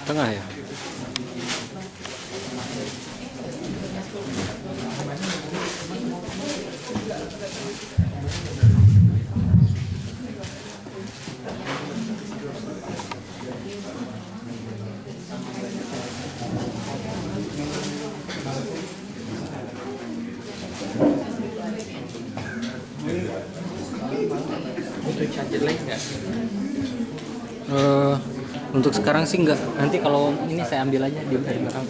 Tengah ya. Untuk charger lain nggak? Untuk sekarang sih enggak. Nanti kalau ini saya ambil aja di belakang.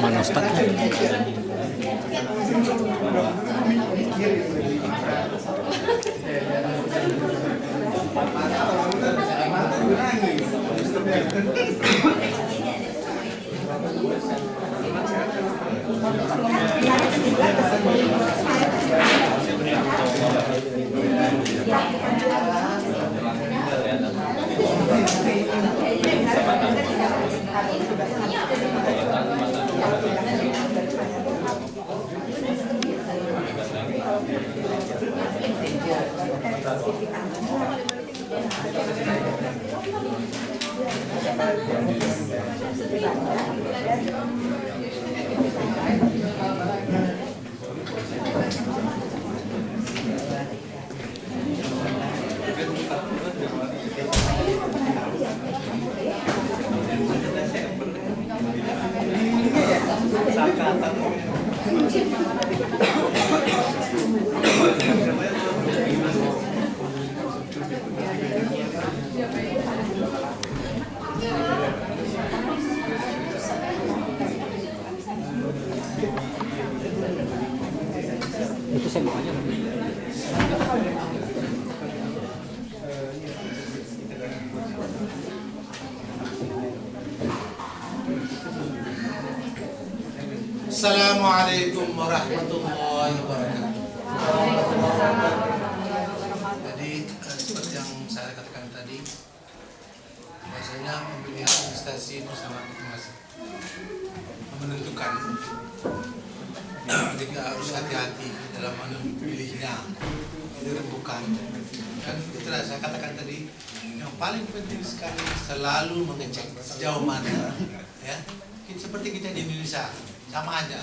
Mana Ustadz? Itu saya bukanya. Assalamualaikum warahmatullahi wabarakatuh. Jadi seperti yang saya katakan tadi, bahwasanya pemilihan instansi itu sangat menentukan. Jadi harus hati-hati dalam memilihnya, dirembukan. Dan itulah saya katakan tadi, yang paling penting sekali selalu mengecek sejauh mana, ya. Seperti kita di Indonesia. Sama aja,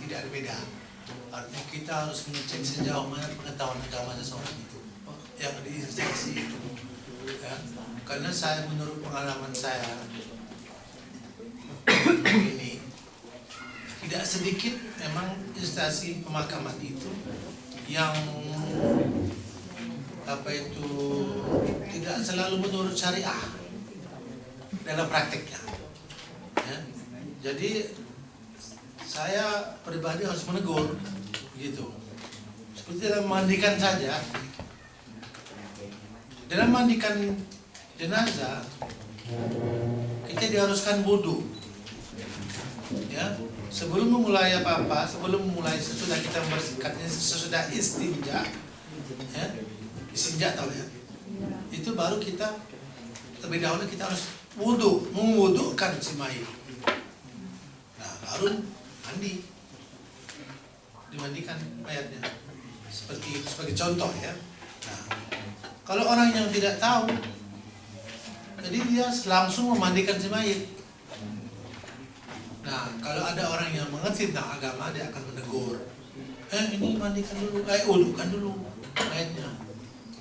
tidak ada beda. Artinya kita harus mengecek sejauh mana pengetahuan agama seseorang itu, yang di instansi itu. Ya. Karena saya, menurut pengalaman saya ini, tidak sedikit memang instansi pemakaman itu yang tidak selalu menurut syariah dalam prakteknya. Ya. Jadi saya pribadi harus menegur, gitu. Seperti dalam memandikan saja, dalam memandikan jenazah kita diharuskan wudu, ya. Sebelum memulai apa-apa, sesudah kita membersihkan, sesudah istinja, ya, istinja tahu ya, itu baru kita terlebih dahulu kita harus wudu, mewudukan si mayit. Nah, baru mandi, dimandikan mayatnya, sebagai contoh ya. Nah, kalau orang yang tidak tahu, jadi dia langsung memandikan si mayit. Nah, kalau ada orang yang mengerti tentang agama, dia akan menegur. Ini mandikan dulu, wudukan dulu mayatnya,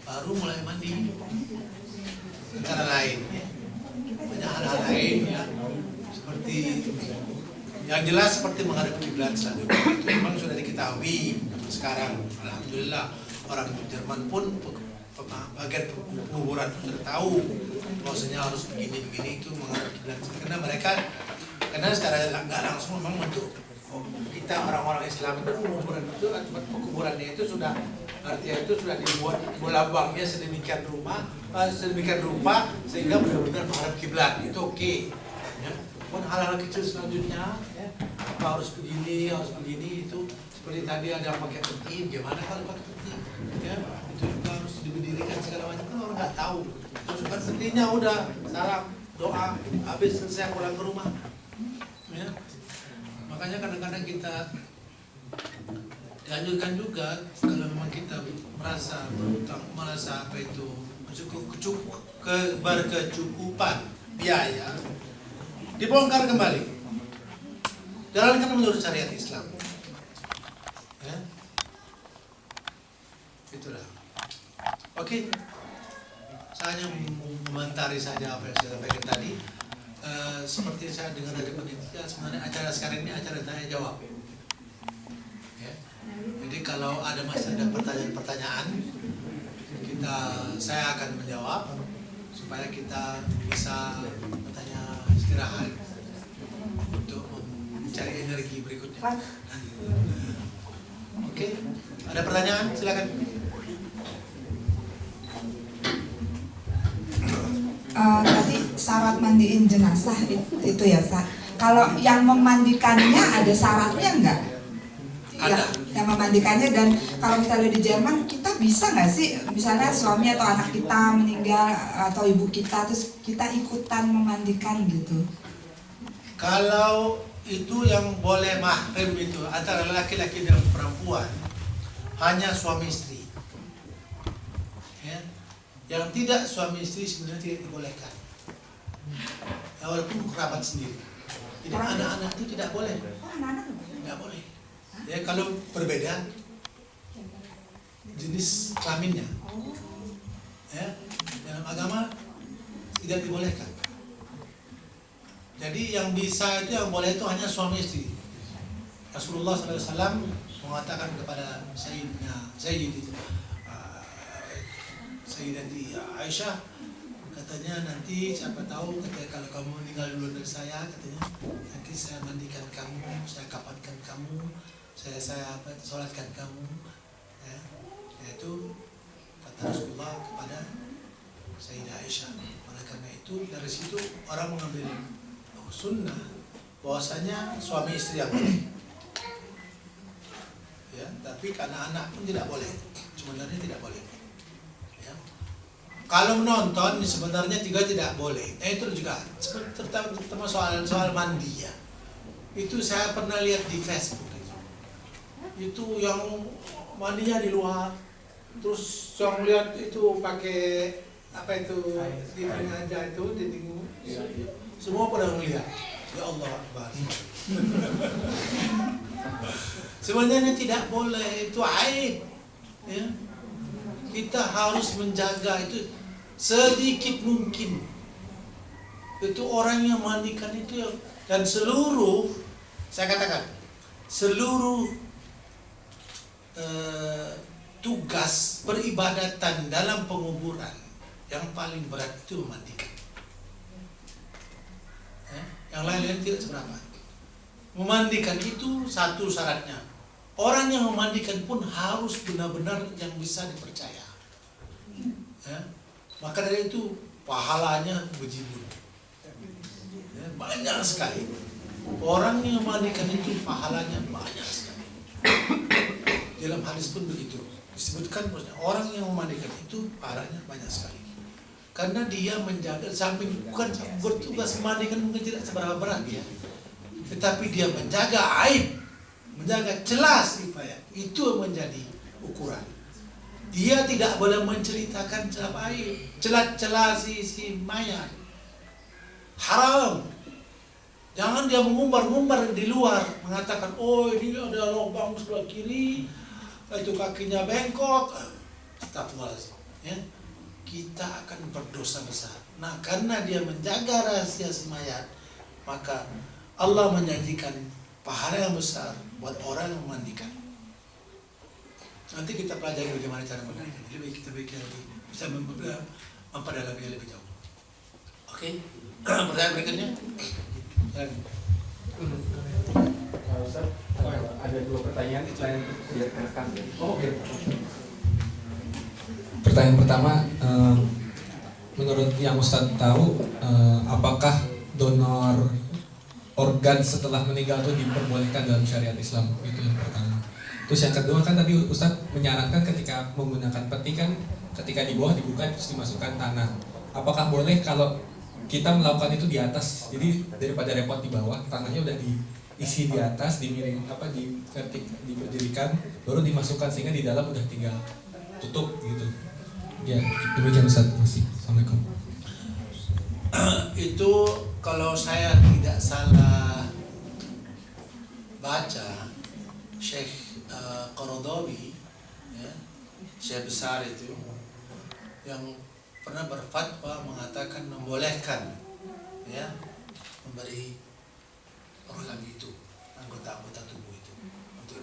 baru mulai mandi. Cara lain, ya. Banyak hal-hal lain ya, seperti yang jelas seperti menghadap kiblat selalu. Itu memang sudah diketahui sekarang. Alhamdulillah orang Jerman pun bagian penguburan pun sudah tahu bahwasanya harus begini itu menghadap kiblat. Karena secara nggak langsung memang bentuk kita orang-orang Islam itu penguburannya itu sudah artinya itu sudah dibuat bola bangnya sedemikian rupa sehingga benar-benar menghadap kiblat. Itu oke. Ya. Pun hal-hal kecil selanjutnya ya, Kenapa harus begini itu seperti tadi ada yang pakai peti, gimana kalau pakai peti? Ya, itu juga harus diberdirikan segala macam, kan orang nggak tahu. Terus kan petinya udah salam, doa, habis selesai pulang ke rumah. Ya. Makanya kadang-kadang kita dianjurkan juga kalau memang kita merasa berutang, merasa apa itu berkecukupan biaya, dibongkar kembali, jalankan menurut syariat Islam. Ya. Itulah. Oke. Saya hanya mengomentari saja apa yang saya sampaikan tadi. Seperti saya dengar dari panitia, sebenarnya acara sekarang ini acara tanya jawab. Ya. Jadi kalau ada pertanyaan-pertanyaan, saya akan menjawab supaya kita bisa bertanya istirahat untuk mencari energi berikutnya. Oke, ada pertanyaan? Silakan. Tadi syarat mandiin jenazah itu ya, Sa. Kalau yang memandikannya ada syaratnya enggak? Ada. Yang memandikannya, dan kalau misalnya di Jerman kita bisa nggak sih, misalnya suami atau anak kita meninggal atau ibu kita terus kita ikutan memandikan gitu? Kalau itu yang boleh mahram itu antara laki-laki dan perempuan hanya suami istri. Ya. Yang tidak suami istri sebenarnya tidak dibolehkan. Ya, walaupun kerabat sendiri. Tidak, anak-anak itu tidak boleh. Oh, anak-anak Tidak boleh. Ya, kalau berbeda jenis kelaminnya, ya, dalam agama tidak dibolehkan. Jadi yang bisa itu, yang boleh itu hanya suami istri. Rasulullah SAW mengatakan kepada Sayyidati Aisyah, katanya nanti siapa tahu ketika kalau kamu meninggal dulu dari saya, katanya nanti saya mandikan kamu, saya kapankan kamu, saya sholatkan kamu, ya. Yaitu kata Rasulullah kepada Sayyidah Aisyah. Oleh karena itu dari situ orang mengambil sunnah bahwasanya suami istri yang boleh, ya. Tapi karena anak pun tidak boleh, sebenarnya tidak boleh. Ya. Kalau menonton sebenarnya juga tidak boleh. Itu juga terutama soal mandi ya. Itu saya pernah lihat di Facebook. Itu yang mandinya di luar, terus yang lihat itu pakai apa itu dinding aja itu dinding, semua pada melihat. Ya Allah Akbar. Sebenarnya tidak boleh, itu aib. Ya. Kita harus menjaga itu sedikit mungkin. Itu orang yang mandikan itu, dan seluruh, saya katakan seluruh tugas peribadatan dalam penguburan yang paling berat itu memandikan. Yang lain-lain tidak seberapa. Memandikan itu satu syaratnya. Orang yang memandikan pun harus benar-benar yang bisa dipercaya. Ya. Maka dari itu pahalanya bejibun. Ya, banyak sekali. Orang yang memandikan itu pahalanya banyak sekali. Dalam hadis pun begitu disebutkan, orang yang memandikan itu pahalanya banyak sekali. Karena dia menjaga, samping bukan bertugas memandikan mungkin tidak seberapa berat ya, tetapi dia menjaga aib, menjaga celah si mayat, itu menjadi ukuran. Dia tidak boleh menceritakan celah aib, celah si mayat, haram. Jangan dia mengumbar-ngumbar di luar, mengatakan, oh ini ada lubang sebelah kiri, itu kakinya bengkok. Astagfirullahaladzim. Ya. Kita akan berdosa besar. Nah, karena dia menjaga rahasia mayat, maka Allah menjanjikan pahala yang besar buat orang yang memandikan. Nanti kita pelajari bagaimana cara memandikan. Kita bisa memperdalamnya lebih jauh. Oke? Pertanyaan berikutnya. Ustaz, ada dua pertanyaan selain direkam. Oh, oke. Pertanyaan pertama, menurut yang Ustadz tahu, apakah donor organ setelah meninggal itu diperbolehkan dalam syariat Islam. Itu yang pertama. Terus yang kedua kan tadi Ustadz menyarankan ketika menggunakan peti kan ketika di bawah dibuka terus dimasukkan tanah. Apakah boleh kalau kita melakukan itu di atas? Jadi daripada repot di bawah, tanahnya udah diisi di atas, dimiring diberdirikan, baru dimasukkan sehingga di dalam udah tinggal tutup gitu. Ya, demikian Ustadz. Terima kasih. Assalamualaikum. Itu kalau saya tidak salah baca, Syekh Qaradawi, ya, Syekh besar itu yang pernah berfatwa mengatakan membolehkan, ya, memberi organ itu, anggota-anggota tubuh itu untuk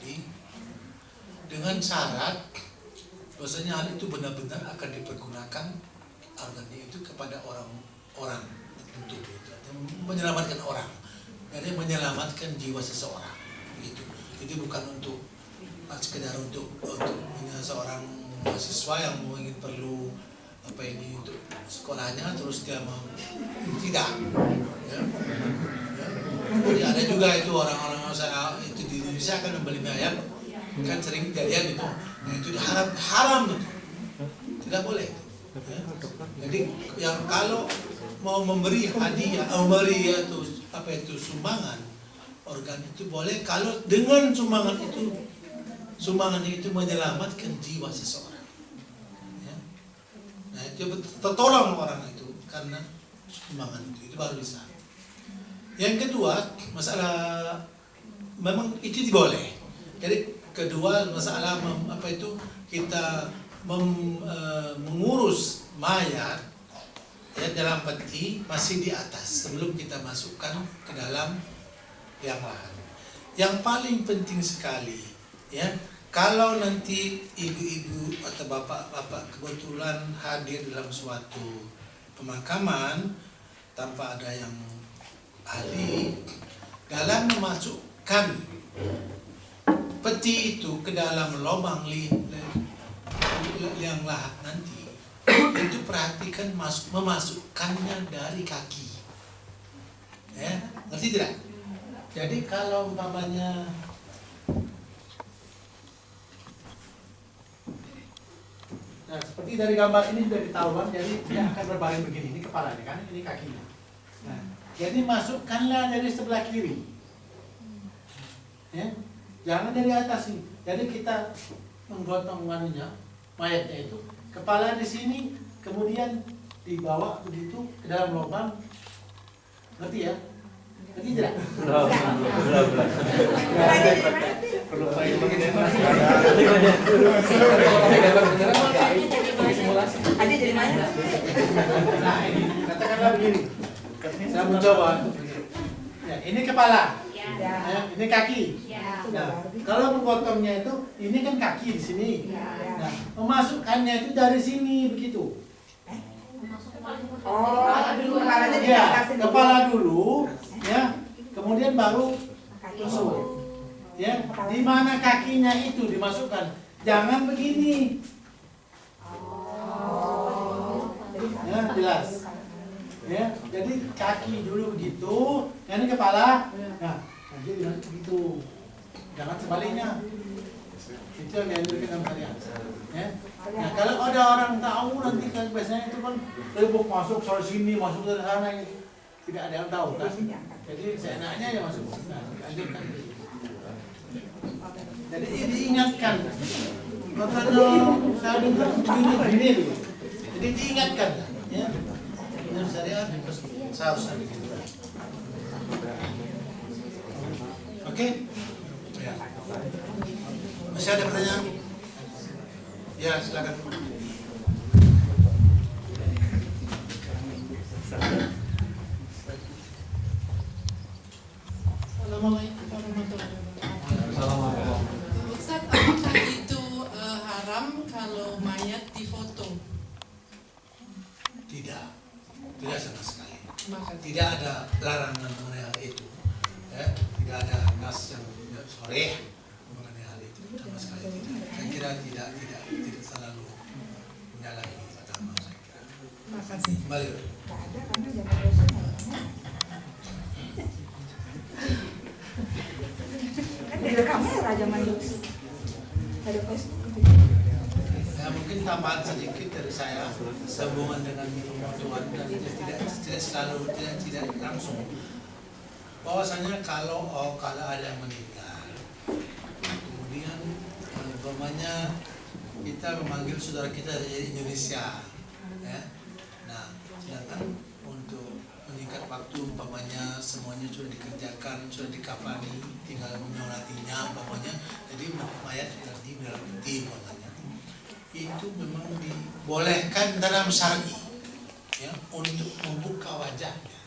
dengan syarat bahwasanya hal itu benar-benar akan dipergunakan organnya itu kepada orang tertentu, menyelamatkan orang, jadi menyelamatkan jiwa seseorang, begitu. Jadi bukan untuk sekedar untuk seorang mahasiswa yang ingin perlu apa ini untuk sekolahnya terus dia mau tidak. Ya. Jadi ada juga itu orang-orang itu di Indonesia kan membeli mayat kan sering kejadian itu, nah, itu haram itu, tidak boleh. Ya. Jadi yang kalau mau memberi hadiah, memberi itu sumbangan organ itu boleh kalau dengan sumbangan itu menyelamatkan jiwa seseorang. Ya. Nah itu tertolong orang itu karena sumbangan itu baru bisa. Yang kedua masalah memang itu boleh. Jadi kedua masalah kita mengurus mayat ya dalam peti masih di atas sebelum kita masukkan ke dalam liang lahat. Yang paling penting sekali ya, kalau nanti ibu-ibu atau bapak-bapak kebetulan hadir dalam suatu pemakaman tanpa ada yang ahli, dalam memasukkan peti itu ke dalam lubang liang lahat nanti, itu perhatikan memasukkannya dari kaki. Ya, ngerti tidak? Jadi kalau umpamanya nah, seperti dari gambar ini sudah ketahuan, jadi dia akan berbaring begini, ini kepalanya kan, ini kakinya. Nah, jadi masukkanlah dari sebelah kiri. Ya, jangan dari atas sih. Jadi kita menggotong mayatnya itu, kepala di sini, kemudian dibawa begitu ke dalam lubang. Ngerti ya? Ngerti tidak? Belum. Ada jadi mana? Nah ini, katakanlah begini. Saya mencoba. Ya, ini kepala. Ya, ini kaki. Nah, kalau menggotongnya itu, ini kan kaki di sini. Nah, memasukkannya itu dari sini begitu. Oh, dulu kepalanya di Ya, atas dulu. kepala dulu, ya, kemudian baru masuk. Ya, di mana kakinya itu dimasukkan. Jangan begini. Ya, jelas. Ya, jadi kaki dulu begitu, ini kepala. Nah, nanti begitu. Jangan sebaliknya. Itu yang dianjurkan dalam syariat. Ya. Nah, kalau ada orang tahu nanti kan biasanya itu kan ribut masuk dari sini, masuk dari sana gitu. Tidak ada yang tahu kan. Jadi seenaknya ya masuk. Nah, dianjurkan. Jadi diingatkan. Katanya saya dengar begini dulu. Jadi diingatkan, ya. Menurut syariat seharusnya begitu. Oke? Ya. Masih ada pertanyaan? Ya, silakan. Assalamualaikum warahmatullahi wabarakatuh. Ustaz, apakah itu haram kalau mayat difoto? Tidak sama sekali. Maka Tidak ada larangan mengenai hal itu. Ya, tidak ada nas yang sharih mengenai hal itu sama sekali tidak. Saya kira tidak terlalu menyalahi agama saya kira. makasih. Kembali. ada kamera zaman dulu. Ada Facebook. Ya, mungkin tambahan sedikit dari saya sehubungan dengan Tuhan dan tidak selalu tidak langsung. Bahwasanya kalau ada yang meninggal, kemudian umpamanya kita memanggil saudara kita dari Indonesia, ya. Nah, sedangkan untuk meningkat waktu umpamanya semuanya sudah dikerjakan, sudah dikafani, tinggal menyolatinya umpamanya, jadi mayat sudah di dalam peti umpamanya. Itu memang dibolehkan dalam syar'i, ya, untuk membuka wajahnya,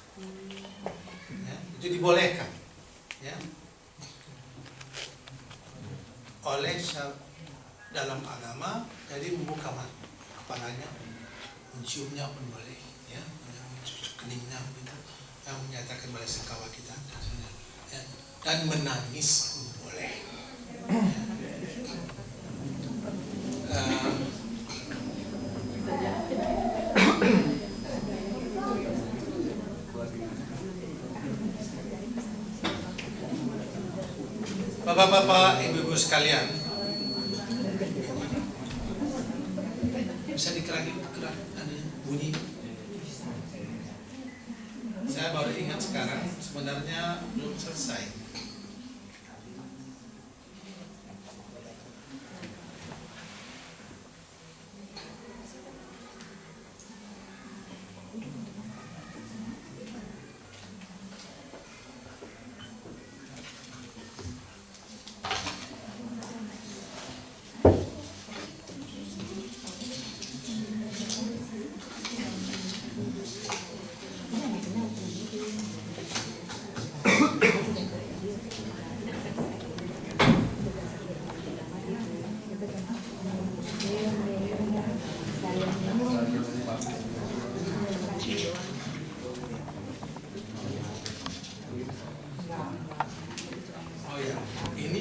ya, itu dibolehkan, ya, oleh dalam agama. Jadi membuka kepalanya, menciumnya pun boleh, ya, mencium keningnya gitu, yang menyatakan pada sekawa kita, ya, dan menangis pun boleh. Bapak-bapak, ibu-ibu sekalian, bisa dikerakin bunyi. Saya baru ingat sekarang, sebenarnya belum selesai.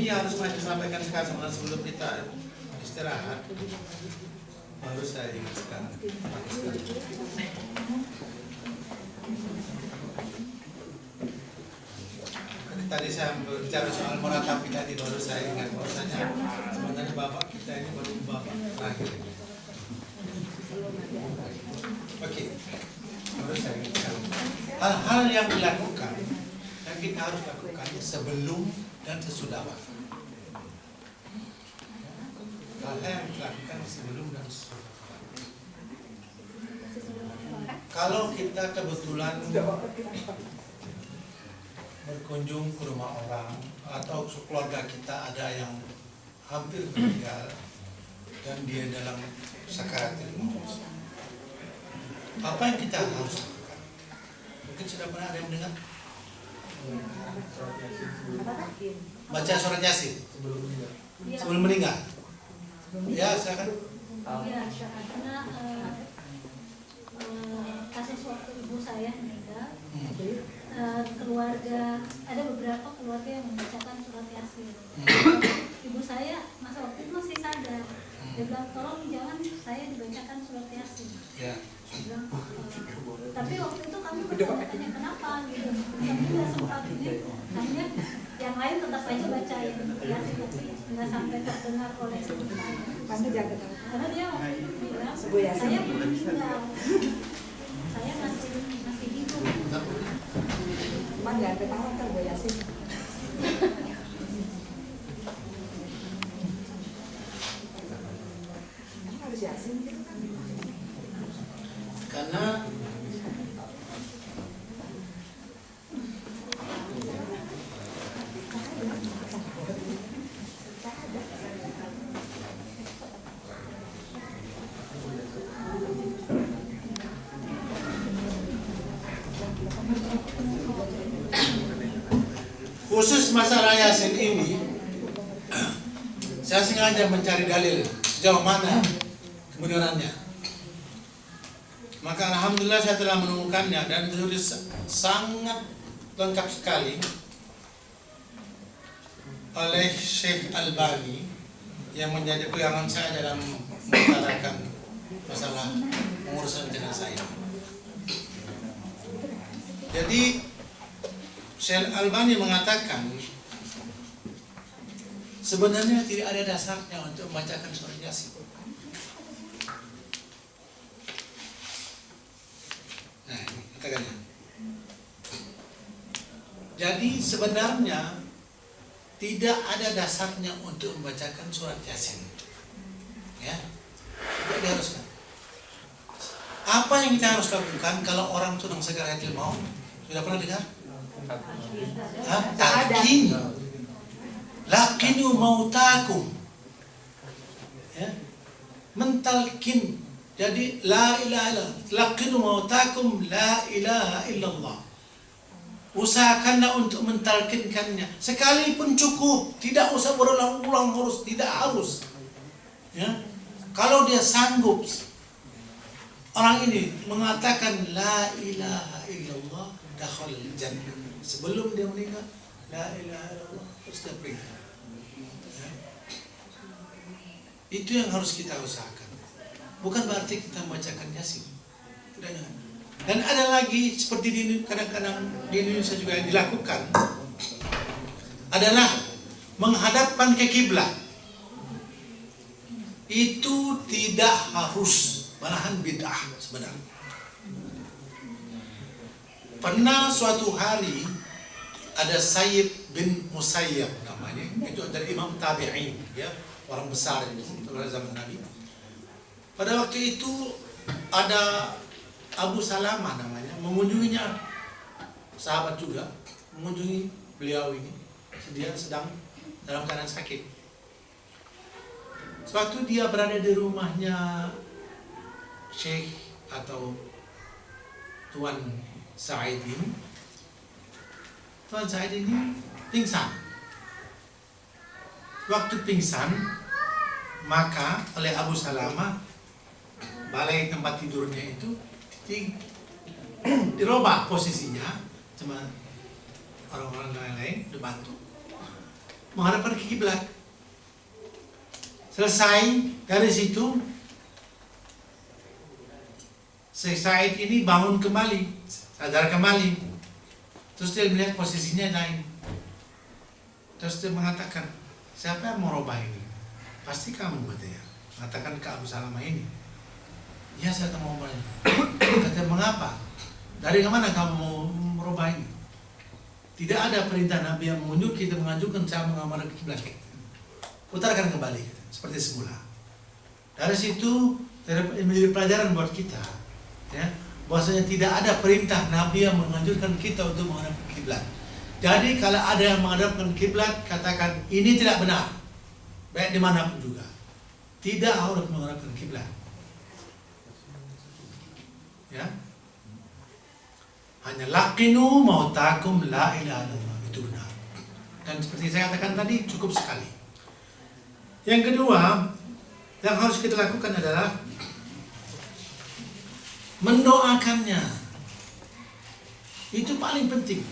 Harus saya sampaikan sekarang sebelum kita istirahat, baru saya ingat sekarang. Tadi saya berbicara soal meratapi tadi, baru saya ingat bahwasanya sebenarnya bapak kita ini baru bapak terakhir. Oke, baru saya ingat sekarang. Hal-hal yang dilakukan, yang kita harus lakukan sebelum dan sesudah wafat. Hal-hal yang dilakukan sebelum dan sesudah wafat. Kalau kita kebetulan berkunjung ke rumah orang atau keluarga kita ada yang hampir meninggal dan dia dalam sakaratul maut, apa yang kita harus lakukan? Mungkin sudah pernah ada yang mendengar? Baca surat Yasin sebelum meninggal. Ya, silakan. Ya, karena kasus waktu ibu saya meninggal, keluarga, ada beberapa keluarga yang membacakan surat Yasin. Ibu saya masa waktu itu masih sadar. Dia bilang, tolong jangan saya dibacakan surat Yasin. Ya. Bilang, tapi waktu itu kami bertanya kenapa gitu. Kami nggak sempat ini, hanya yang lain tetap aja bacain Yasin, tapi nggak sampai terdengar oleh ibu saya. Karena dia waktu itu bilang, saya belum meninggal, saya masih hidup. Cuman jangan ketawa kan Bu Yasin. Harus Yasin gitu kan. Karena khusus masalah Yasin ini, saya sengaja mencari dalil sejauh mana kebenarannya. Maka alhamdulillah saya telah menemukannya dan ditulis sangat lengkap sekali oleh Syekh Albani yang menjadi pegangan saya dalam mengutarakan masalah pengurusan jenazah ini. Jadi Syekh Albani mengatakan sebenarnya tidak ada dasarnya untuk membacakan surat Yasin. Nah, ini katakannya. Jadi sebenarnya tidak ada dasarnya untuk membacakan surat Yasin. Ya, tidak diharuskan. Apa yang kita harus lakukan kalau orang sedang sakaratul maut? Sudah pernah dengar? Talqin. Laqinu mautakum. Ya. Mentalkin. Jadi la ilaha illallah. Laqinu mautakum la ilaha illallah. Usahakanlah untuk mentalkinkannya. Sekalipun cukup, tidak usah berulang-ulang, tidak harus. Ya. Kalau dia sanggup, orang ini mengatakan la ilaha illallah dakhal jannah. Sebelum dia meninggal, la ilaha illallah terus dia pergi. Ya. Itu yang harus kita usahakan. Bukan berarti kita membacakan Yasin. Tidak. Dan ada lagi seperti di kadang-kadang di Indonesia juga yang dilakukan adalah menghadapkan ke kiblat. Itu tidak harus, malahan bid'ah sebenarnya. Pernah suatu hari ada Sayyid bin Musayyab namanya, itu dari Imam Tabi'in, ya, orang besar itu pada zaman Nabi. Pada waktu itu ada Abu Salamah namanya, mengunjunginya, sahabat juga, mengunjungi beliau ini. Dia sedang dalam keadaan sakit. Suatu dia berada di rumahnya Syekh atau Tuan Said ini. Tuan Said ini pingsan. Waktu pingsan, maka oleh Abu Salamah, balai tempat tidurnya itu dirubah posisinya, cuma orang-orang lain dibantu menghadapkan ke kiblat. Selesai dari situ, Syekh Said ini bangun kembali, sadar kembali. Terus dia melihat posisinya lain. Terus dia mengatakan, siapa yang merubah ini? Pasti kamu, katanya. Mengatakan ke Abu Salamah ini. Ya, saya tak mau berani. Kata, mengapa? Dari mana kamu mau merubah ini? Tidak ada perintah Nabi yang menyuruh kita mengajukan cara mengamalkan kiblat. Putarkan kembali, seperti semula. Dari situ menjadi pelajaran buat kita, ya, bahwasanya tidak ada perintah Nabi yang menganjurkan kita untuk menghadap kiblat. Jadi kalau ada yang menghadapkan kiblat, katakan ini tidak benar, baik dimanapun juga. Tidak harus menghadapkan kiblat. Ya, hanya laqinu mautakum la ilaha illallah, itu benar. Dan seperti saya katakan tadi, cukup sekali. Yang kedua yang harus kita lakukan adalah mendoakannya. Itu paling penting.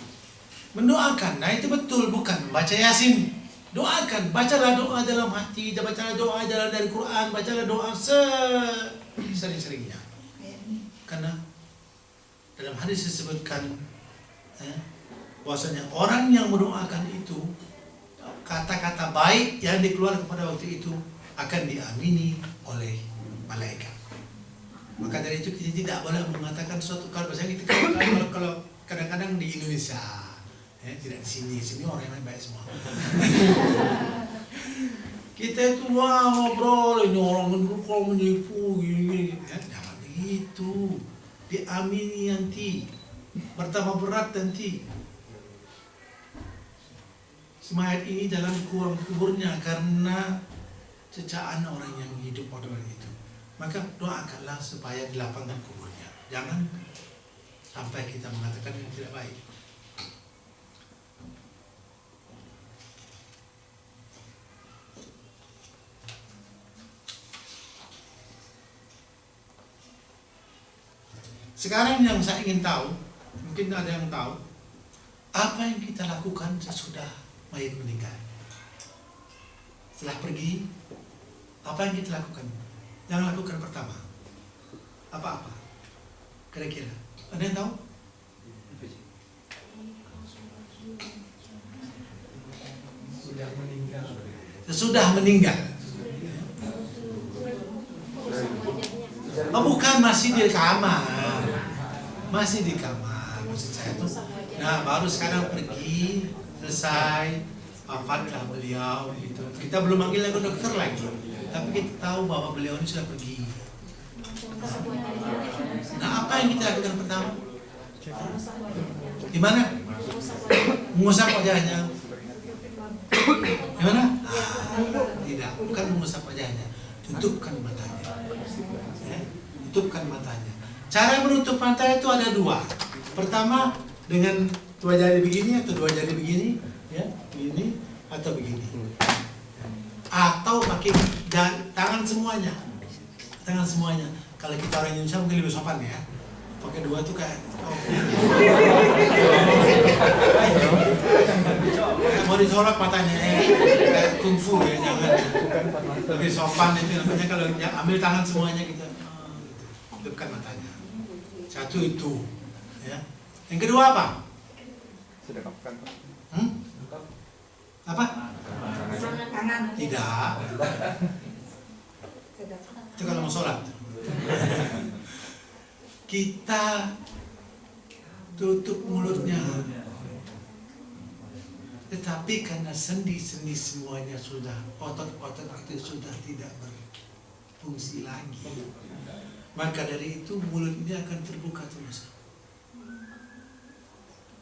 Mendoakan, nah itu betul, bukan baca Yasin. Doakan, bacalah doa dalam hati, bacalah doa dalam dari Quran, bacalah doa sering-seringnya. Karena dalam hadis disebutkan bahwasanya orang yang mendoakan itu, kata-kata baik yang dikeluarkan pada waktu itu akan diamini oleh malaikat. Maka dari itu kita tidak boleh mengatakan suatu kalau bahasa kita kalau kadang-kadang di Indonesia, tidak di sini orang yang baik semua. Kita itu wah ngobrol, ini orang kalau menipu gini, jangan begitu. Diamini nanti, bertambah berat nanti. Semayat ini dalam kuburnya karena cecaan orang yang hidup pada waktu itu. Maka doakanlah supaya dilapangkan kuburnya. Jangan sampai kita mengatakan yang tidak baik. Sekarang yang saya ingin tahu, mungkin ada yang tahu, apa yang kita lakukan sesudah mayat meninggal? Setelah pergi, apa yang kita lakukan? Yang lakukan pertama, apa-apa? Kira-kira, ada yang tahu? Sudah meninggal. sesudah meninggal. Oh bukan, masih di kamar, masih di kamar maksud saya tuh. Nah baru sekarang pergi, selesai, wafatlah beliau gitu. Kita belum manggil lagi dokter lagi, tapi kita tahu bahwa beliau ini sudah pergi. Nah apa yang kita lakukan pertama? Gimana? Mengusap wajahnya. Gimana? Tidak, bukan mengusap wajahnya, tutupkan matanya. Ya, tutupkan matanya. Cara menutup mata itu ada dua. Pertama dengan dua jari begini atau dua jari begini, ya, begini atau begini. Atau pakai tangan semuanya. Tangan semuanya. Kalau kita orang Indonesia mungkin lebih sopan ya. Pakai dua tuh kayak mau disorok matanya kayak kungfu ya, jangan. Lebih sopan itu namanya kalau ambil tangan semuanya kita tutupkan matanya. Satu itu, ya. Yang kedua apa? Apa? Tangan. Tidak. Itu kalau mau sholat. Kita tutup mulutnya. Tetapi karena sendi-sendi semuanya sudah, otot-otot itu sudah tidak berfungsi lagi, maka dari itu mulut ini akan terbuka terus.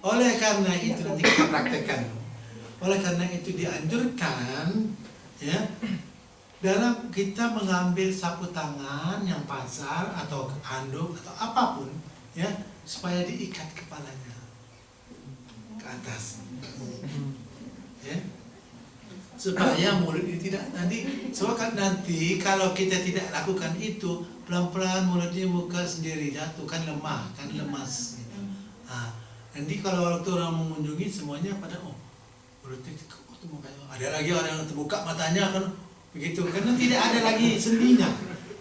Oleh karena itu nanti kita praktekkan. Oleh karena itu dianjurkan, ya, dalam kita mengambil sapu tangan yang pasar atau handuk atau apapun, ya, supaya diikat kepalanya ke atas, ya, supaya mulut ini tidak nanti kalau kita tidak lakukan itu, pelan-pelan mulutnya buka sendiri, jatuh, kan lemah, kan lemas gitu. Nah, nanti kalau waktu orang mengunjungi semuanya pada mulutnya ada lagi orang yang terbuka matanya kan begitu, karena tidak ada lagi sendinya.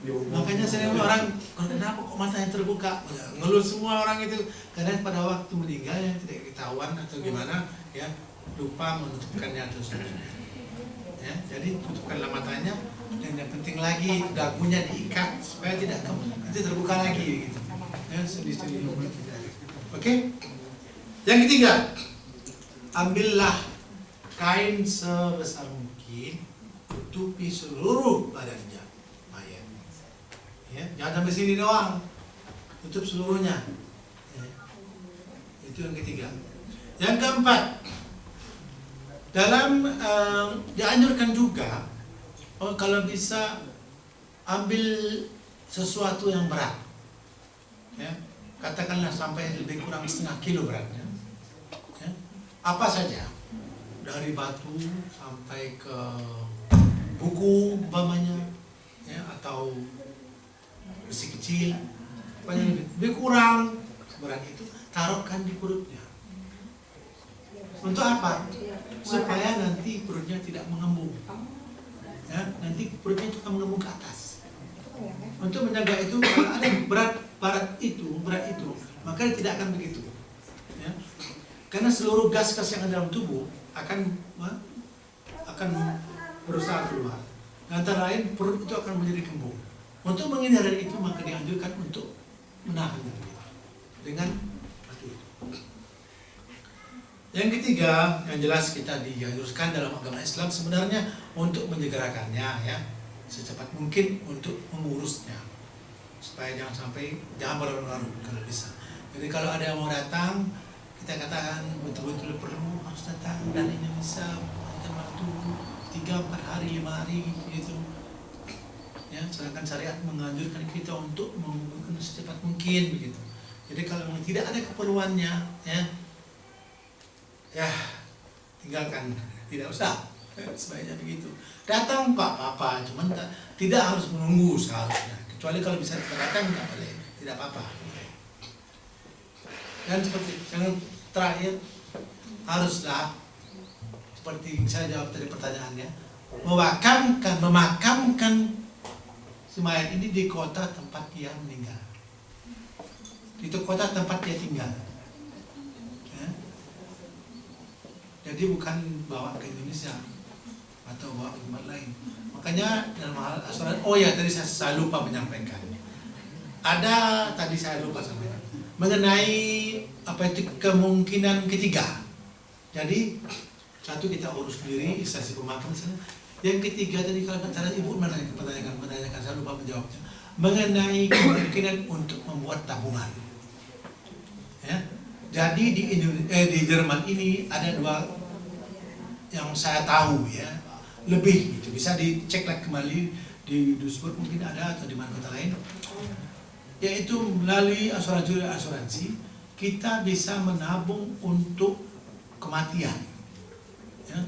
Makanya saya orang, kenapa kok matanya terbuka? Ngeluh semua orang itu, karena pada waktu meninggal yang tidak ketahuan atau gimana, ya, lupa menutupkannya atau seterusnya. Ya, jadi tutupkanlah matanya, dan yang penting lagi dagunya diikat supaya tidak nanti terbuka lagi gitu. Ya, sendi-sendi mulut tidak. Oke? Yang ketiga, ambillah kain sebesar mungkin, tutupi seluruh badannya mayat. Ya, jangan sampai sini doang, tutup seluruhnya. Ya. Itu yang ketiga. Yang keempat, dalam dianjurkan juga, kalau bisa ambil sesuatu yang berat. Ya, katakanlah sampai lebih kurang setengah kilo beratnya. Ya, apa saja, dari batu sampai ke buku umpamanya, ya, atau besi kecil, lebih kurang berat itu, taruhkan di perutnya. Untuk apa? Supaya nanti perutnya tidak mengembung. Ya, nanti perutnya itu akan mengembung ke atas. Untuk menjaga itu, kalau ada berat itu, maka tidak akan begitu. Ya. Karena seluruh gas-gas yang ada dalam tubuh akan berusaha keluar. Antara lain perut itu akan menjadi kembung. Untuk menghindari itu maka dianjurkan untuk menahan dengan batu itu. Yang ketiga, yang jelas kita dianjurkan dalam agama Islam sebenarnya untuk menyegerakannya, ya, secepat mungkin untuk mengurusnya supaya jangan berlarut-larut kalau bisa. Jadi kalau ada yang mau datang, kita katakan betul-betul perlu harus datang dan ini bisa waktu 3-4 hari, 5 hari gitu. Ya, sedangkan syariat menganjurkan kita untuk mengumpulkan secepat mungkin begitu. Jadi kalau memang tidak ada keperluannya, ya tinggalkan, tidak usah. Sebaiknya begitu. Datang Pak apa, cuman tidak harus menunggu seharusnya. Kecuali kalau bisa datang tidak boleh, tidak apa-apa. Dan seperti yang terakhir, haruslah seperti saya jawab tadi pertanyaannya, memakamkan si mayat ini di kota tempat dia meninggal, itu kota tempat dia tinggal. Ya. Jadi bukan bawa ke Indonesia, atau bawa ke tempat lain. Makanya dalam hal asuransi, oh ya tadi saya lupa menyampaikan. Ada tadi saya lupa sampaikan mengenai apa itu kemungkinan ketiga. Jadi satu kita urus sendiri instansi pemakaman. Yang ketiga tadi kalau cara ibu menanyakan saya lupa menjawabnya mengenai kemungkinan untuk membuat tabungan. Ya. Jadi di Jerman ini ada dua yang saya tahu ya, lebih gitu. Bisa dicek lagi kembali di Duisburg mungkin ada atau di mana kota lain. Yaitu melalui asuransi kita bisa menabung untuk kematian. Ya.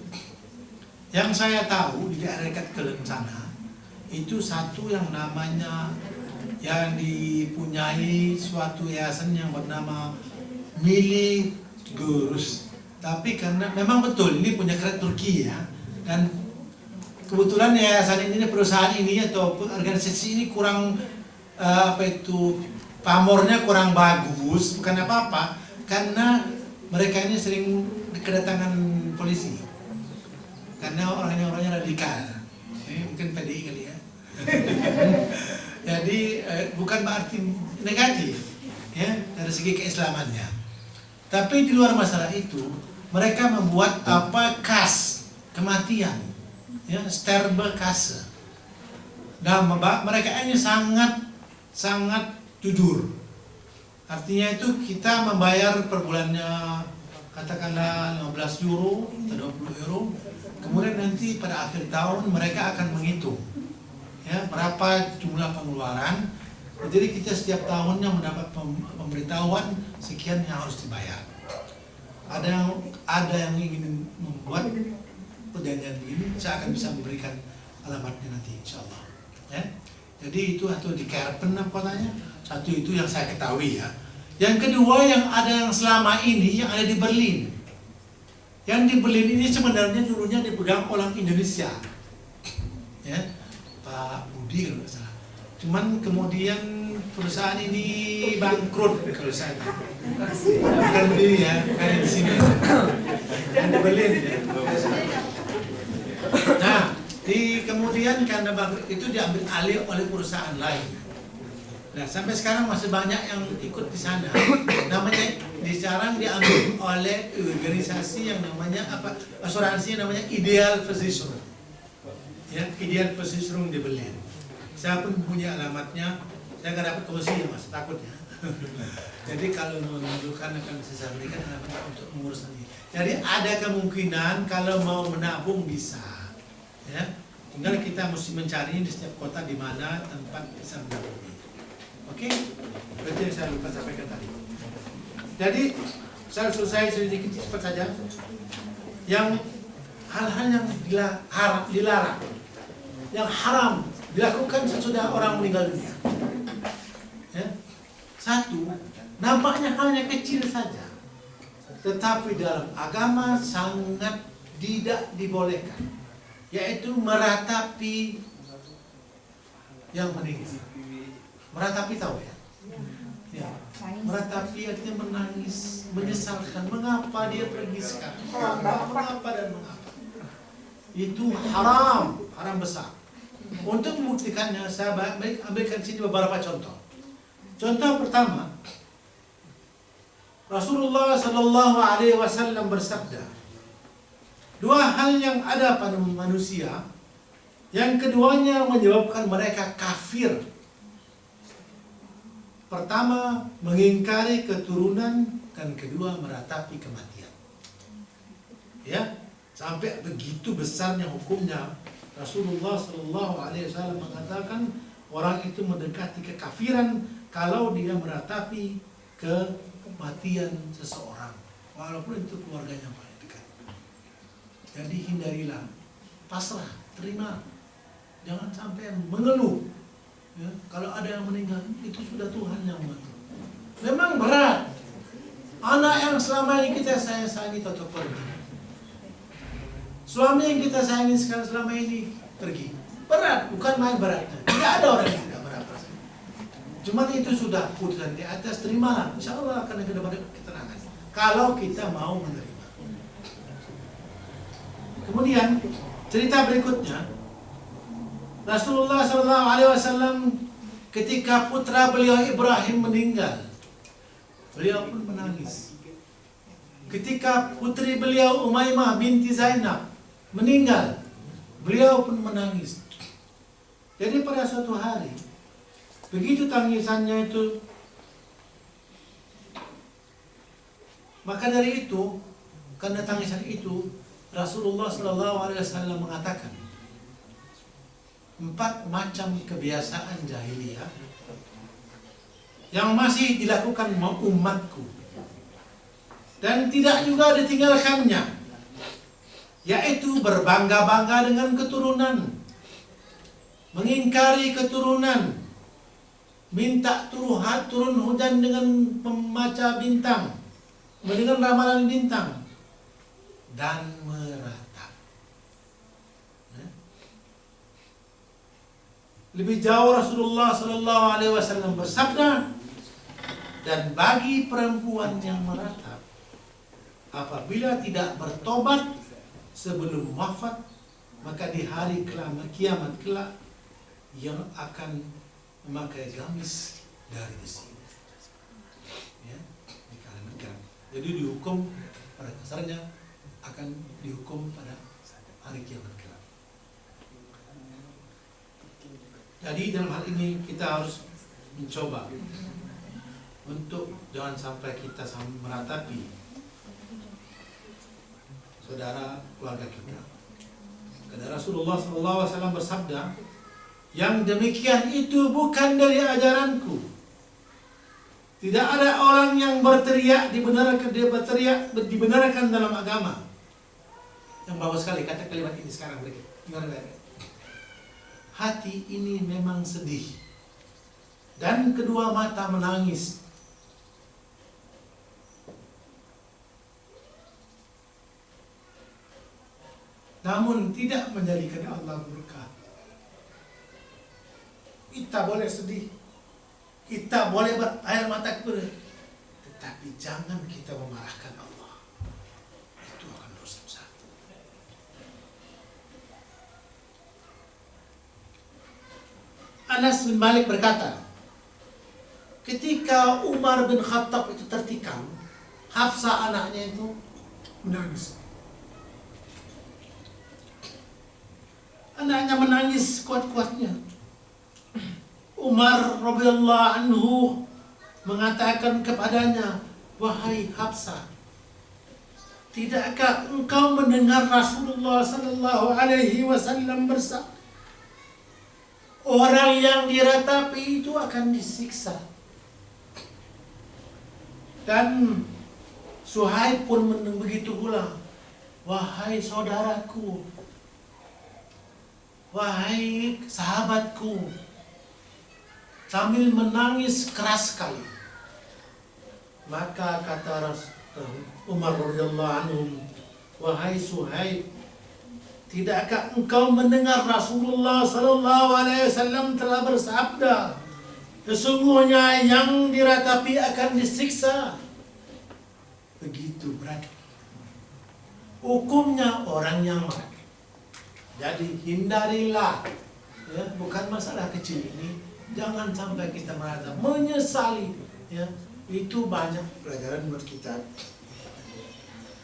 Yang saya tahu di daerah dekat Kelen sana itu satu yang namanya yang dipunyai suatu yayasan yang bernama Mili Gurus. Tapi karena memang betul ini punya kredit Turki ya, dan kebetulan yayasan ini perusahaan ini atau organisasi ini kurang pamornya kurang bagus, bukan apa-apa, karena mereka ini sering kedatangan polisi karena orangnya radikal. Mungkin PDI kali ya. Jadi bukan berarti negatif ya dari segi keislamannya. Tapi di luar masalah itu, mereka membuat kas kematian, ya, Sterbekas. Dan mereka ini sangat jujur. Artinya itu kita membayar per bulannya katakanlah 15 euro atau 20 euro. Kemudian nanti pada akhir tahun mereka akan menghitung ya berapa jumlah pengeluaran. Jadi kita setiap tahunnya mendapat pemberitahuan sekian yang harus dibayar. Ada yang ingin membuat perjanjian begini, saya akan bisa memberikan alamatnya nanti insyaallah. Ya. Jadi itu atau di Kerpen kotanya. Satu itu yang saya ketahui ya. Yang kedua yang ada yang selama ini yang ada di Berlin. Yang di Berlin ini sebenarnya dulunya dipegang orang Indonesia. Ya. Pak Budi kalau tidak salah. Cuman kemudian perusahaan ini bangkrut kalau saya tahu. Bukan Budi ya, bukan di sini. Yang di Berlin ya. Nah, kemudian karena bangkrut itu diambil alih oleh perusahaan lain. Nah, sampai sekarang masih banyak yang ikut di sana. Namanya sekarang diambil oleh organisasi yang namanya apa? Asuransi yang namanya Ideal Versicherung. Ya, Ideal Versicherung di Berlin. Saya pun punya alamatnya. Saya nggak dapat komisi ya mas, takut ya. Jadi kalau menunjukkan akan saya berikan alamatnya untuk mengurus ini. Jadi ada kemungkinan kalau mau menabung bisa. Ya, tinggal kita mesti mencari di setiap kota di mana tempat bisa menabung. Oke, berarti yang saya lupa sampaikan tadi. Jadi saya selesai sedikit cepat saja. Yang hal-hal yang dilarang, yang haram dilakukan sesudah orang meninggal dunia. Ya. Satu, nampaknya halnya kecil saja, tetapi dalam agama sangat tidak dibolehkan, yaitu meratapi yang meninggal. Meratapi tahu ya? Ya. Meratapi artinya menangis, menyesalkan mengapa dia pergi sekarang, mengapa dan mengapa. Itu haram besar. Untuk membuktikannya, saya ambilkan sini beberapa contoh. Contoh pertama, Rasulullah Sallallahu Alaihi Wasallam bersabda, dua hal yang ada pada manusia, yang keduanya menyebabkan mereka kafir. Pertama, mengingkari keturunan, dan kedua, meratapi kematian. Ya, sampai begitu besarnya hukumnya. Rasulullah Sallallahu Alaihi Wasallam mengatakan orang itu mendekati kekafiran kalau dia meratapi kematian seseorang, walaupun itu keluarganya paling dekat. Jadi hindarilah, pasrah, terima, jangan sampai mengeluh. Ya, kalau ada yang meninggal, itu sudah Tuhan yang mengatur. Memang berat. Anak yang selama ini kita sayangi tetap pergi. Suami yang kita sayangi sekarang selama ini pergi. Berat, bukan main beratnya. Tidak ada orang yang tidak berat. Cuma itu sudah putusan di atas, terimalah. Insya Allah akan ada ketenangan. Kalau kita mau menerima. Kemudian cerita berikutnya, Rasulullah SAW ketika putra beliau Ibrahim meninggal, beliau pun menangis. Ketika putri beliau Umaymah binti Zainab meninggal, beliau pun menangis. Jadi pada suatu hari, begitu tangisannya itu, maka dari itu, karena tangisan itu, Rasulullah SAW mengatakan 4 macam kebiasaan jahiliyah yang masih dilakukan umatku dan tidak juga ditinggalkannya, yaitu berbangga-bangga dengan keturunan, mengingkari keturunan, minta turun hujan dengan membaca bintang, mendengar ramalan bintang, dan meratap. Lebih jauh Rasulullah SAW bersabda, dan bagi perempuan yang meratap, apabila tidak bertobat sebelum wafat, maka di hari kiamat kelak yang akan memakai gamis dari besi. Ya, jadi dihukum pada dasarnya akan dihukum pada hari kiamat kelak. Jadi dalam hal ini kita harus mencoba untuk jangan sampai kita meratapi saudara keluarga kita. Karena Rasulullah SAW bersabda, yang demikian itu bukan dari ajaranku. Tidak ada orang yang berteriak dibenarkan dalam agama. Yang bagus sekali kata kalimat ini sekarang berikut. Hati ini memang sedih dan kedua mata menangis. Namun tidak menjadikan Allah murka. Kita boleh sedih, kita boleh berair mata kepada, tetapi jangan kita memarahkan Allah. Itu akan dosa besar. Anas bin Malik berkata, ketika Umar bin Khattab itu tertikam, Hafsah anaknya itu menangis. Anaknya menangis kuat-kuatnya. Umar radhiyallahu anhu mengatakan kepadanya, wahai Hafsah, tidakkah engkau mendengar Rasulullah sallallahu alaihi wasallam bersabda, orang yang diratapi itu akan disiksa. Dan Suhaib pun begitu pula, wahai saudaraku, wahai sahabatku, sambil menangis keras sekali. Maka kata Umar radhiyallahu anhu, wahai Suhaib, tidakkah engkau mendengar Rasulullah sallallahu alaihi wasallam telah bersabda, sesungguhnya yang diratapi akan disiksa. Begitu berat hukumnya orang yang mati. Jadi hindarilah, ya, bukan masalah kecil ini, jangan sampai kita merasa menyesali, ya. Itu banyak pelajaran buat kita.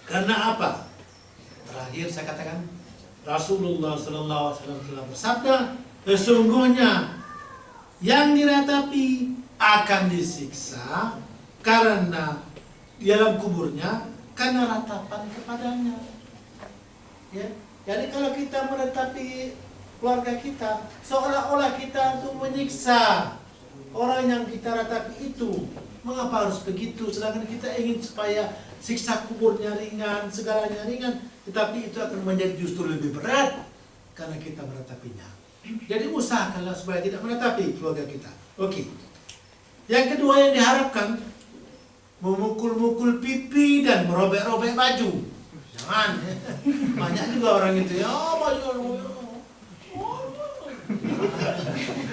Karena apa? Terakhir saya katakan, Rasulullah SAW telah bersabda, sesungguhnya yang diratapi akan disiksa karena di dalam kuburnya karena ratapan kepadanya. Ya. Jadi kalau kita meratapi keluarga kita, seolah-olah kita untuk menyiksa orang yang kita ratapi itu. Mengapa harus begitu? Sedangkan kita ingin supaya siksa kuburnya ringan, segalanya ringan, tetapi itu akan menjadi justru lebih berat karena kita meratapinya. Jadi usahakanlah supaya tidak meratapi keluarga kita. Oke. Yang kedua yang diharapkan, memukul-mukul pipi dan merobek-robek baju. Jangan. Banyak juga orang itu, ya baju.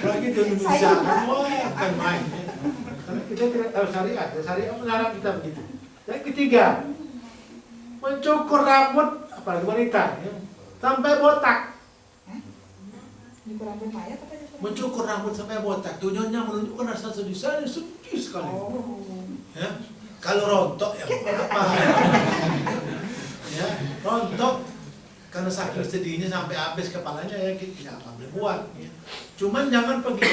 Orang itu Indonesia, bukan main. Karena kita tidak tahu syariat, syariat melarang kita begitu. Yang ketiga, mencukur rambut, apalagi wanita, ya. sampai botak. Di rambut mayat apa di Mencukur rambut sampai botak. Tujuannya menunjukkan rasa sedih. Saya sedih sekali. Ya, kalau rontok ya apa? Ya, rontok karena sakit sedihnya sampai habis kepalanya ya kita apa boleh buat. Ya. Cuman jangan pergi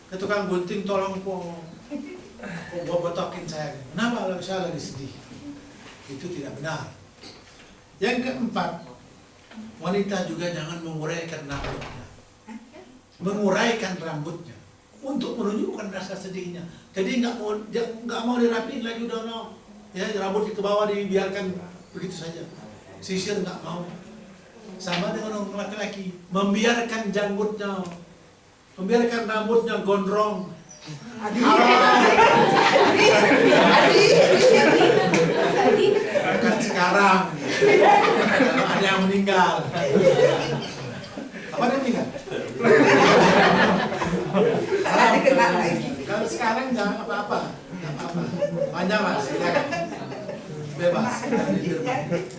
ke tukang gunting, tolong kok botokin saya. Kenapa saya lagi sedih? Itu tidak benar. Yang keempat, wanita juga jangan menguraikan rambutnya. Menguraikan rambutnya untuk menunjukkan rasa sedihnya. Jadi nggak mau dirapiin lagi udah no. Ya, rambut ke bawah dibiarkan begitu saja. Sisir nggak mau. Sama dengan orang laki-laki, membiarkan janggutnya, membiarkan rambutnya gondrong. Bukan sekarang. Kalau ada yang meninggal. Apa yang meninggal? Kalau sekarang jangan apa-apa. Panjang mas, silakan. Bebas.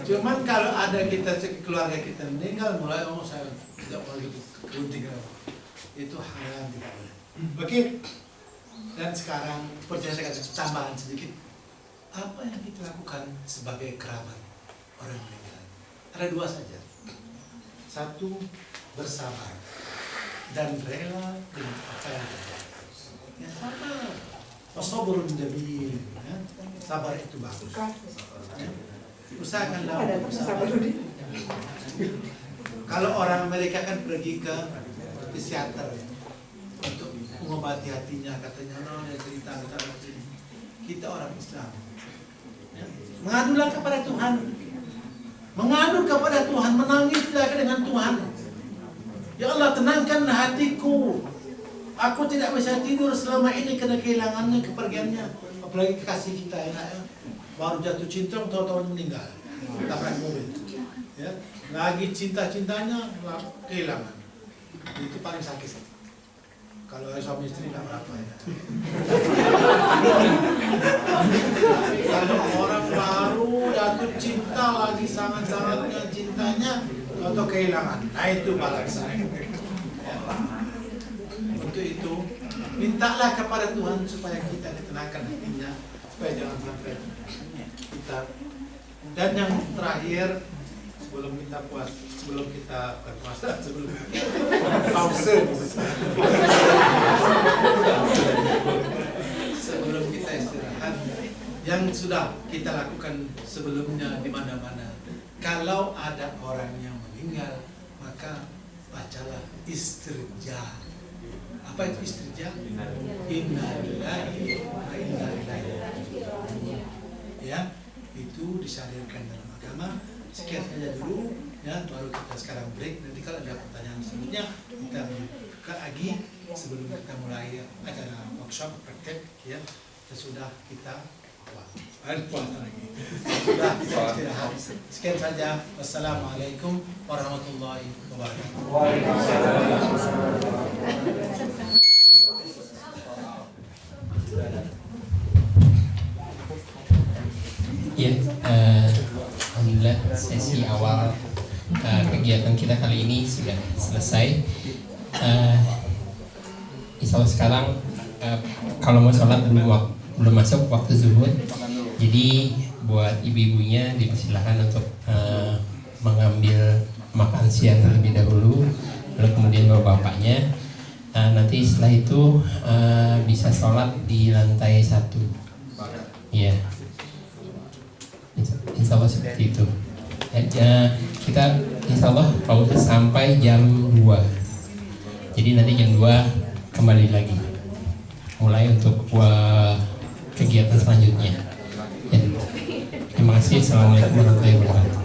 Cuman kalau ada kita keluarga kita meninggal, mulai saya tidak boleh gunting itu haram, tidak boleh. Oke. Dan sekarang percaya saya kasih tambahan sedikit. Apa yang kita lakukan sebagai kerabat orang meninggal? Ada dua saja. Satu, bersabar dan rela dengan apa yang terjadi. Ya, sabar. Wasabrun jamil. Ya. Sabar itu bagus. Ya. Usahakanlah untuk bersabar. Kalau orang Amerika kan pergi ke psikiater untuk mengobati hatinya, katanya no, dia cerita kita orang Islam. Ya. Mengadulah kepada Tuhan. Mengadu kepada Tuhan, menangislah dengan Tuhan. Ya Allah, tenangkan hatiku. Aku tidak bisa tidur selama ini karena kehilangannya, kepergiannya. Apalagi kekasih kita enak ya. Baru jatuh cinta, tahu-tahu meninggal. Tabrak mobil. Ya. Lagi cinta-cintanya, kehilangan. Itu paling sakit. Kalau suami istri nggak berapa ya. Kalau orang baru jatuh cinta lagi sangat-sangatnya cintanya atau kehilangan, nah itu balak saya. Untuk itu mintalah kepada Tuhan supaya kita ditenangkan hatinya, supaya jangan sampai kita. Dan yang terakhir sebelum kita pause, sebelum kita istirahat, yang sudah kita lakukan sebelumnya di mana-mana. Kalau ada orang yang meninggal, maka bacalah istirja. Apa itu istirja? Inna lillahi wa inna ilaihi raji'un. Ya, itu disyariatkan dalam agama. Sekian saja dulu, ya, baru kita sekarang break. Nanti kalau ada pertanyaan selanjutnya kita buka lagi sebelum kita mulai acara workshop praktek, ya. Sudah kita puasa lagi. Sudah kita istirahat. Sekian saja. Wassalamualaikum warahmatullahi wabarakatuh. Ya, alhamdulillah sesi awal kegiatan kita kali ini sudah selesai. Insya Allah sekarang kalau mau sholat belum masuk waktu zuhur, jadi buat ibu-ibunya dipersilahkan untuk mengambil makan siang terlebih dahulu, lalu kemudian bapak-bapaknya nanti setelah itu bisa sholat di lantai 1. Ya. Insya Allah seperti itu. Kita insya Allah sampai jam 2. Jadi nanti jam 2 kembali lagi. Mulai untuk kegiatan selanjutnya. Ya. Terima kasih. Assalamualaikum warahmatullahi wabarakatuh.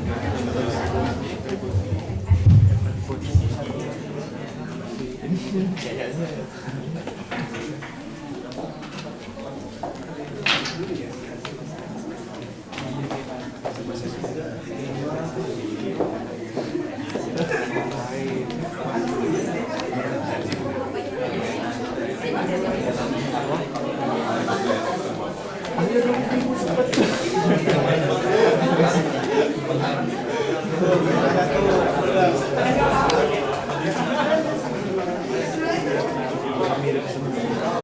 Wabarakatuh. Mirip sebenarnya.